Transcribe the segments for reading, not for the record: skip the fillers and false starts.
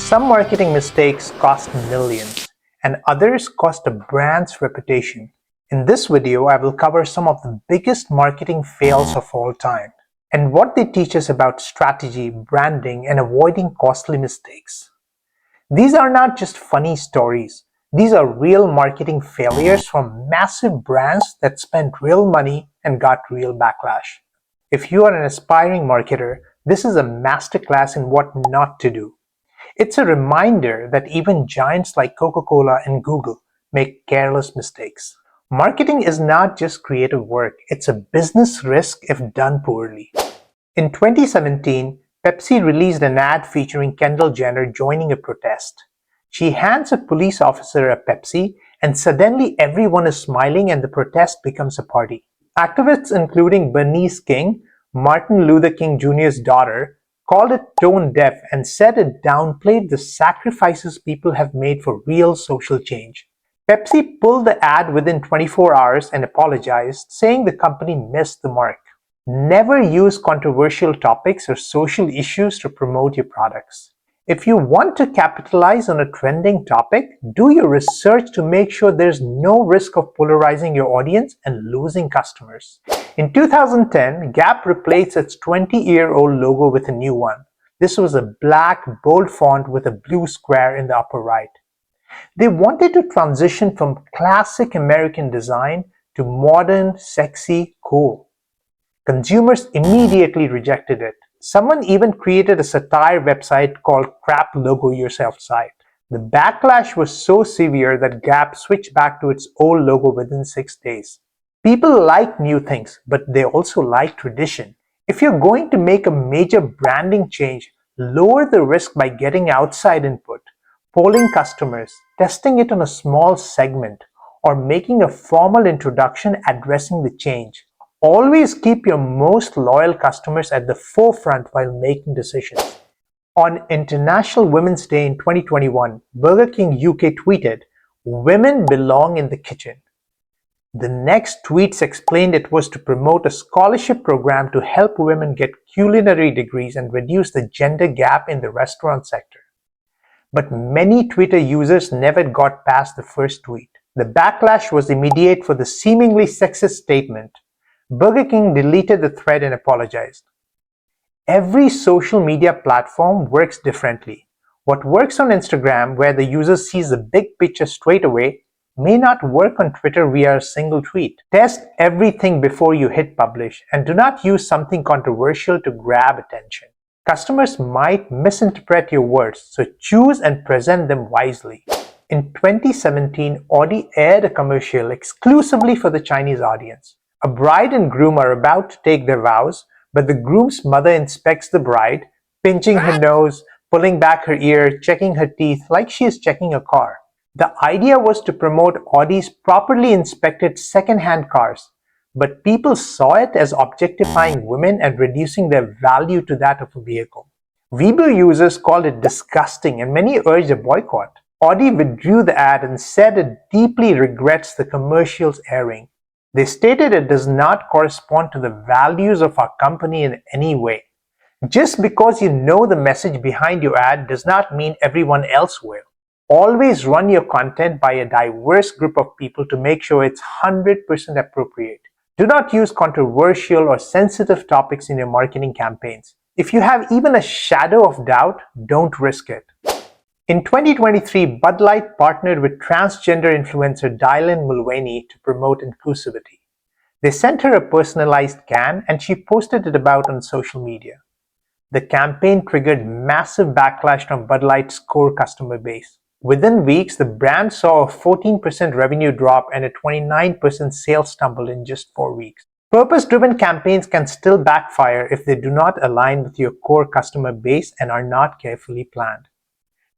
Some marketing mistakes cost millions, and others cost a brand's reputation. In this video, I will cover some of the biggest marketing fails of all time, and what they teach us about strategy, branding, and avoiding costly mistakes. These are not just funny stories. These are real marketing failures from massive brands that spent real money and got real backlash. If you are an aspiring marketer, this is a masterclass in what not to do. It's a reminder that even giants like Coca-Cola and Google make careless mistakes. Marketing is not just creative work, it's a business risk if done poorly. In 2017, Pepsi released an ad featuring Kendall Jenner joining a protest. She hands a police officer a Pepsi, and suddenly everyone is smiling and the protest becomes a party. Activists including Bernice King, Martin Luther King Jr.'s daughter, called it tone-deaf and said it downplayed the sacrifices people have made for real social change. Pepsi pulled the ad within 24 hours and apologized, saying the company missed the mark. Never use controversial topics or social issues to promote your products. If you want to capitalize on a trending topic, do your research to make sure there's no risk of polarizing your audience and losing customers. In 2010, Gap replaced its 20-year-old logo with a new one. This was a black, bold font with a blue square in the upper right. They wanted to transition from classic American design to modern, sexy, cool. Consumers immediately rejected it. Someone even created a satire website called Crap Logo Yourself site. The backlash was so severe that Gap switched back to its old logo within 6 days. People like new things, but they also like tradition. If you're going to make a major branding change, lower the risk by getting outside input, polling customers, testing it on a small segment, or making a formal introduction addressing the change. Always keep your most loyal customers at the forefront while making decisions. On International Women's Day in 2021, Burger King UK tweeted, "Women belong in the kitchen." The next tweets explained it was to promote a scholarship program to help women get culinary degrees and reduce the gender gap in the restaurant sector. But many Twitter users never got past the first tweet. The backlash was immediate for the seemingly sexist statement. Burger King deleted the thread and apologized. Every social media platform works differently. What works on Instagram, where the user sees the big picture straight away, may not work on Twitter via a single tweet. Test everything before you hit publish, and do not use something controversial to grab attention. Customers might misinterpret your words, so choose and present them wisely. In 2017, Audi aired a commercial exclusively for the Chinese audience. A bride and groom are about to take their vows, but the groom's mother inspects the bride, pinching her nose, pulling back her ear, checking her teeth like she is checking a car. The idea was to promote Audi's properly inspected second-hand cars, but people saw it as objectifying women and reducing their value to that of a vehicle. Weibo users called it disgusting and many urged a boycott. Audi withdrew the ad and said it deeply regrets the commercial's airing. They stated it does not correspond to the values of our company in any way. Just because you know the message behind your ad does not mean everyone else will. Always run your content by a diverse group of people to make sure it's 100% appropriate. Do not use controversial or sensitive topics in your marketing campaigns. If you have even a shadow of doubt, don't risk it. In 2023, Bud Light partnered with transgender influencer Dylan Mulvaney to promote inclusivity. They sent her a personalized can and she posted it about on social media. The campaign triggered massive backlash from Bud Light's core customer base. Within weeks, the brand saw a 14% revenue drop and a 29% sales tumble in just 4 weeks. Purpose-driven campaigns can still backfire if they do not align with your core customer base and are not carefully planned.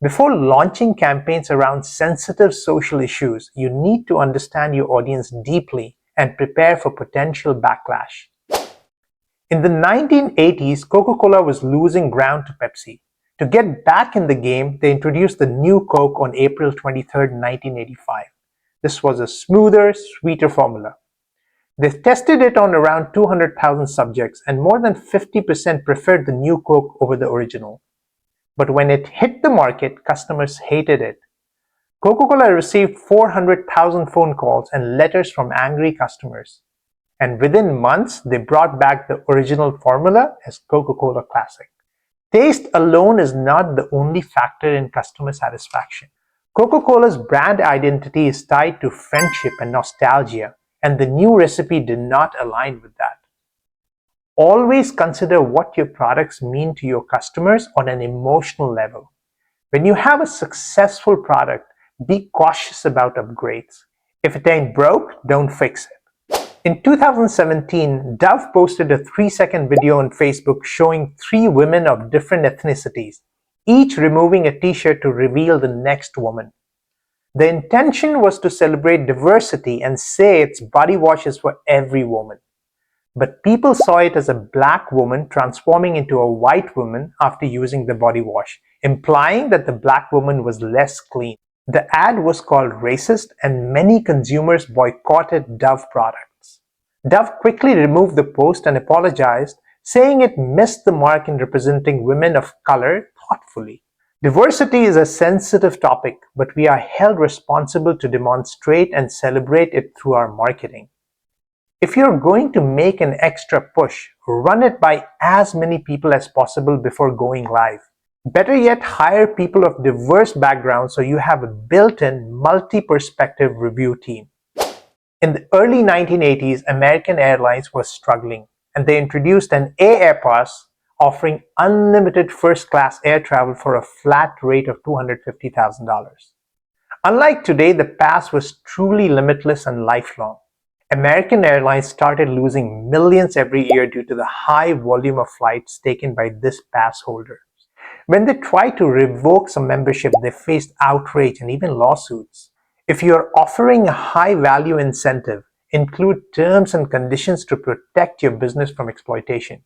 Before launching campaigns around sensitive social issues, you need to understand your audience deeply and prepare for potential backlash. In the 1980s, Coca-Cola was losing ground to Pepsi. To get back in the game, they introduced the new Coke on April 23, 1985. This was a smoother, sweeter formula. They tested it on around 200,000 subjects, and more than 50% preferred the new Coke over the original. But when it hit the market, customers hated it. Coca-Cola received 400,000 phone calls and letters from angry customers. And within months, they brought back the original formula as Coca-Cola Classic. Taste alone is not the only factor in customer satisfaction. Coca-Cola's brand identity is tied to friendship and nostalgia, and the new recipe did not align with that. Always consider what your products mean to your customers on an emotional level. When you have a successful product, be cautious about upgrades. If it ain't broke, don't fix it. In 2017, Dove posted a 3-second video on Facebook showing 3 women of different ethnicities, each removing a t-shirt to reveal the next woman. The intention was to celebrate diversity and say its body wash is for every woman. But people saw it as a black woman transforming into a white woman after using the body wash, implying that the black woman was less clean. The ad was called racist, and many consumers boycotted Dove products. Dove quickly removed the post and apologized, saying it missed the mark in representing women of color thoughtfully. Diversity is a sensitive topic, but we are held responsible to demonstrate and celebrate it through our marketing. If you're going to make an extra push, run it by as many people as possible before going live. Better yet, hire people of diverse backgrounds so you have a built-in, multi-perspective review team. In the early 1980s, American Airlines was struggling, and they introduced an Air Pass offering unlimited first-class air travel for a flat rate of $250,000. Unlike today, the pass was truly limitless and lifelong. American Airlines started losing millions every year due to the high volume of flights taken by this pass holder. When they tried to revoke some membership, they faced outrage and even lawsuits. If you are offering a high-value incentive, include terms and conditions to protect your business from exploitation.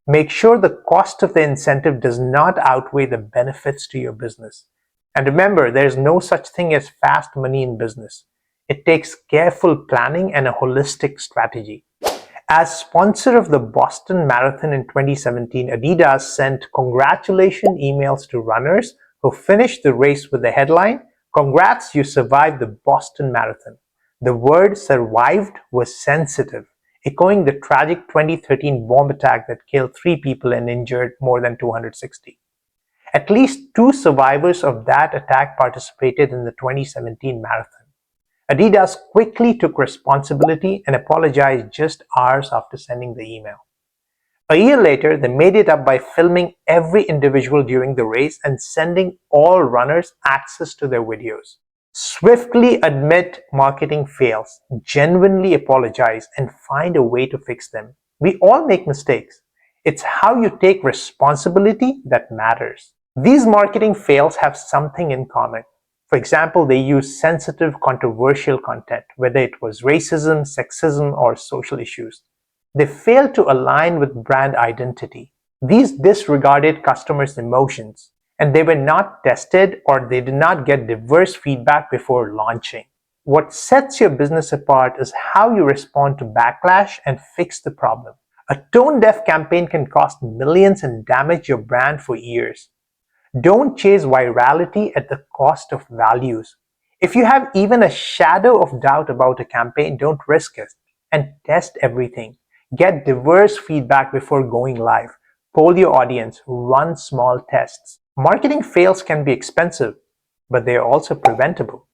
Make sure the cost of the incentive does not outweigh the benefits to your business. And remember, there is no such thing as fast money in business. It takes careful planning and a holistic strategy. As sponsor of the Boston Marathon in 2017, Adidas sent congratulation emails to runners who finished the race with the headline, "Congrats, you survived the Boston Marathon." The word "survived" was sensitive, echoing the tragic 2013 bomb attack that killed 3 people and injured more than 260. At least 2 survivors of that attack participated in the 2017 marathon. Adidas quickly took responsibility and apologized just hours after sending the email. A year later, they made it up by filming every individual during the race and sending all runners access to their videos. Swiftly admit marketing fails, genuinely apologize, and find a way to fix them. We all make mistakes. It's how you take responsibility that matters. These marketing fails have something in common. For example, they use sensitive, controversial content, whether it was racism, sexism, or social issues. They failed to align with brand identity. These disregarded customers' emotions, and they were not tested or they did not get diverse feedback before launching. What sets your business apart is how you respond to backlash and fix the problem. A tone-deaf campaign can cost millions and damage your brand for years. Don't chase virality at the cost of values. If you have even a shadow of doubt about a campaign, don't risk it, and test everything. Get diverse feedback before going live. Poll your audience. Run small tests. Marketing fails can be expensive, but they are also preventable.